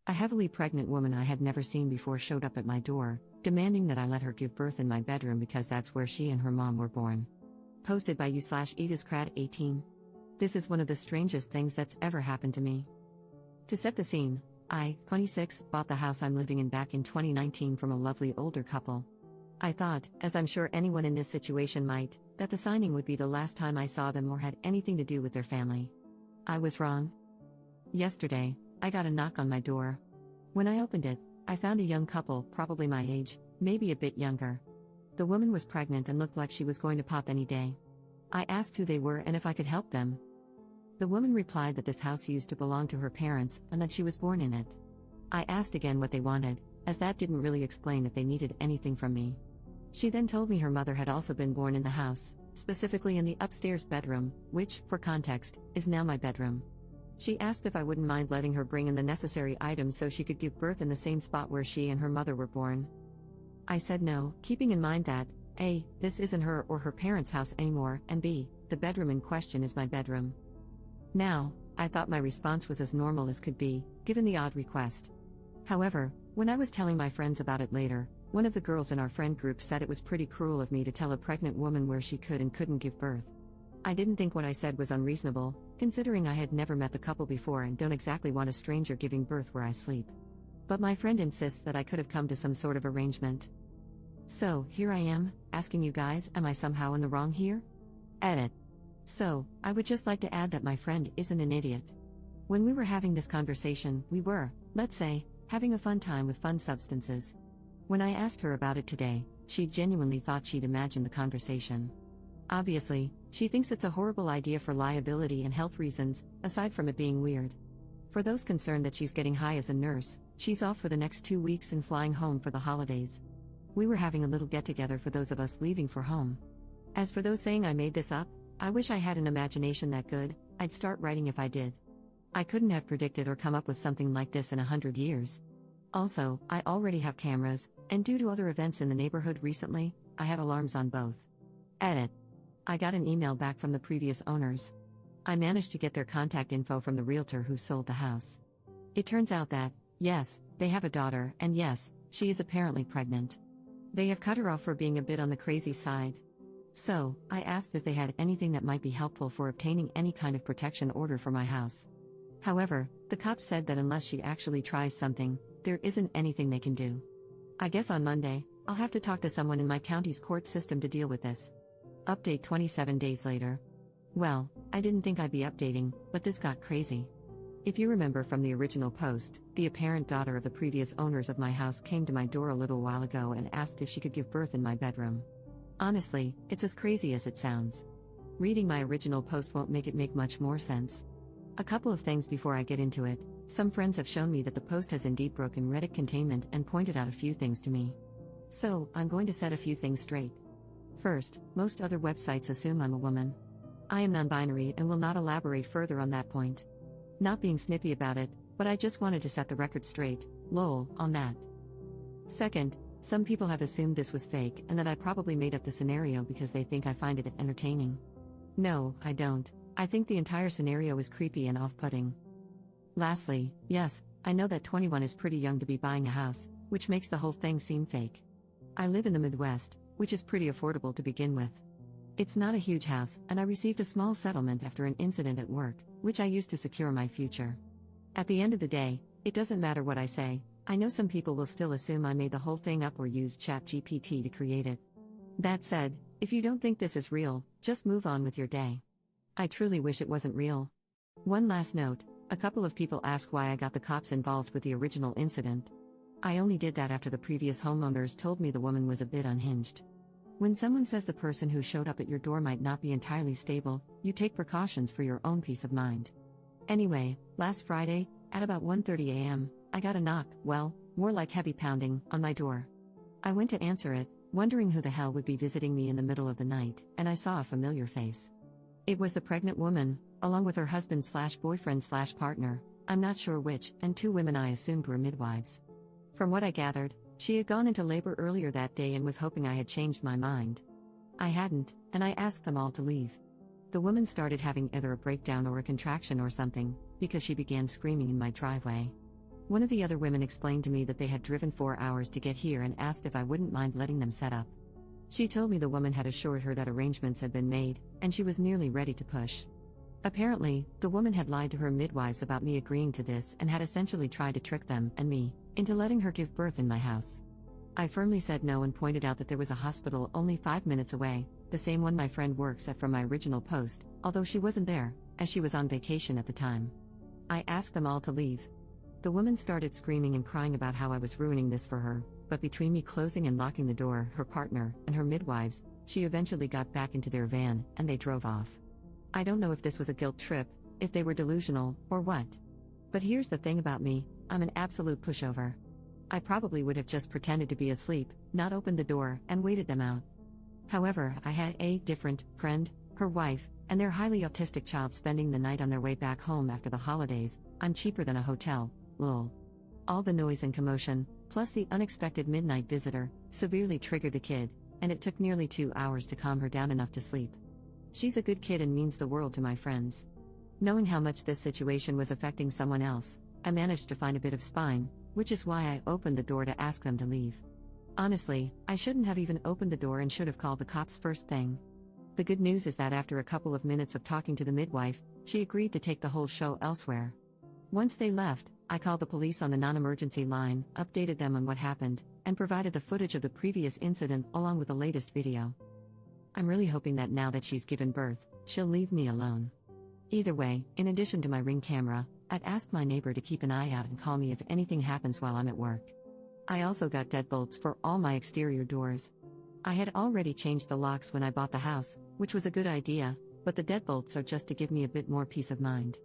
A heavily pregnant woman I had never seen before showed up at my door, demanding that I let her give birth in my bedroom because that's where she and her mom were born. Posted by u/ediscrat18. This is one of the strangest things that's ever happened to me. To set the scene, I, 26, bought the house I'm living in back in 2019 from a lovely older couple. I thought, as I'm sure anyone in this situation might, that the signing would be the last time I saw them or had anything to do with their family. I was wrong. Yesterday, I got a knock on my door. When I opened it, I found a young couple, probably my age, maybe a bit younger. The woman was pregnant and looked like she was going to pop any day. I asked who they were and if I could help them. The woman replied that this house used to belong to her parents and that she was born in it. I asked again what they wanted, as that didn't really explain if they needed anything from me. She then told me her mother had also been born in the house, specifically in the upstairs bedroom, which, for context, is now my bedroom. She asked if I wouldn't mind letting her bring in the necessary items so she could give birth in the same spot where she and her mother were born. I said no, keeping in mind that, A, this isn't her or her parents' house anymore, and B, the bedroom in question is my bedroom. Now, I thought my response was as normal as could be, given the odd request. However, when I was telling my friends about it later, one of the girls in our friend group said it was pretty cruel of me to tell a pregnant woman where she could and couldn't give birth. I didn't think what I said was unreasonable, considering I had never met the couple before and don't exactly want a stranger giving birth where I sleep. But my friend insists that I could have come to some sort of arrangement. So, here I am, asking you guys, am I somehow in the wrong here? Edit. So, I would just like to add that my friend isn't an idiot. When we were having this conversation, we were, let's say, having a fun time with fun substances. When I asked her about it today, she genuinely thought she'd imagined the conversation. Obviously, she thinks it's a horrible idea for liability and health reasons, aside from it being weird. For those concerned that she's getting high as a nurse, she's off for the next 2 weeks and flying home for the holidays. We were having a little get-together for those of us leaving for home. As for those saying I made this up, I wish I had an imagination that good, I'd start writing if I did. I couldn't have predicted or come up with something like this in 100 years. Also, I already have cameras, and due to other events in the neighborhood recently, I have alarms on both. Edit. I got an email back from the previous owners. I managed to get their contact info from the realtor who sold the house. It turns out that, yes, they have a daughter, and yes, she is apparently pregnant. They have cut her off for being a bit on the crazy side. So, I asked if they had anything that might be helpful for obtaining any kind of protection order for my house. However, the cops said that unless she actually tries something, there isn't anything they can do. I guess on Monday, I'll have to talk to someone in my county's court system to deal with this. Update 27 days later. Well, I didn't think I'd be updating, but this got crazy. If you remember from the original post, the apparent daughter of the previous owners of my house came to my door a little while ago and asked if she could give birth in my bedroom. Honestly, it's as crazy as it sounds. Reading my original post won't make it make much more sense. A couple of things before I get into it. Some friends have shown me that the post has indeed broken Reddit containment and pointed out a few things to me. So, I'm going to set a few things straight. First, most other websites assume I'm a woman. I am non-binary and will not elaborate further on that point. Not being snippy about it, but I just wanted to set the record straight, lol, on that. Second, some people have assumed this was fake and that I probably made up the scenario because they think I find it entertaining. No, I don't. I think the entire scenario is creepy and off-putting. Lastly, yes, I know that 21 is pretty young to be buying a house, which makes the whole thing seem fake. I live in the Midwest, which is pretty affordable to begin with. It's not a huge house, and I received a small settlement after an incident at work, which I used to secure my future. At the end of the day, it doesn't matter what I say. I know some people will still assume I made the whole thing up or used ChatGPT to create it. That said, if you don't think this is real, just move on with your day. I truly wish it wasn't real. One last note, a couple of people ask why I got the cops involved with the original incident. I only did that after the previous homeowners told me the woman was a bit unhinged. When someone says the person who showed up at your door might not be entirely stable, you take precautions for your own peace of mind. Anyway, last Friday, at about 1:30 a.m., I got a knock, well, more like heavy pounding, on my door. I went to answer it, wondering who the hell would be visiting me in the middle of the night, and I saw a familiar face. It was the pregnant woman, along with her husband/boyfriend/partner, I'm not sure which, and 2 women I assumed were midwives. From what I gathered, she had gone into labor earlier that day and was hoping I had changed my mind. I hadn't, and I asked them all to leave. The woman started having either a breakdown or a contraction or something, because she began screaming in my driveway. One of the other women explained to me that they had driven 4 hours to get here and asked if I wouldn't mind letting them set up. She told me the woman had assured her that arrangements had been made, and she was nearly ready to push. Apparently, the woman had lied to her midwives about me agreeing to this and had essentially tried to trick them, and me, into letting her give birth in my house. I firmly said no and pointed out that there was a hospital only 5 minutes away, the same one my friend works at from my original post, although she wasn't there, as she was on vacation at the time. I asked them all to leave. The woman started screaming and crying about how I was ruining this for her, but between me closing and locking the door, her partner, and her midwives, she eventually got back into their van, and they drove off. I don't know if this was a guilt trip, if they were delusional, or what. But here's the thing about me, I'm an absolute pushover. I probably would have just pretended to be asleep, not opened the door, and waited them out. However, I had a different friend, her wife, and their highly autistic child spending the night on their way back home after the holidays. I'm cheaper than a hotel, lol. All the noise and commotion, plus the unexpected midnight visitor, severely triggered the kid, and it took nearly 2 hours to calm her down enough to sleep. She's a good kid and means the world to my friends. Knowing how much this situation was affecting someone else, I managed to find a bit of spine, which is why I opened the door to ask them to leave. Honestly, I shouldn't have even opened the door and should have called the cops first thing. The good news is that after a couple of minutes of talking to the midwife, she agreed to take the whole show elsewhere. Once they left, I called the police on the non-emergency line, updated them on what happened, and provided the footage of the previous incident along with the latest video. I'm really hoping that now that she's given birth, she'll leave me alone. Either way, in addition to my Ring camera, I'd ask my neighbor to keep an eye out and call me if anything happens while I'm at work. I also got deadbolts for all my exterior doors. I had already changed the locks when I bought the house, which was a good idea, but the deadbolts are just to give me a bit more peace of mind.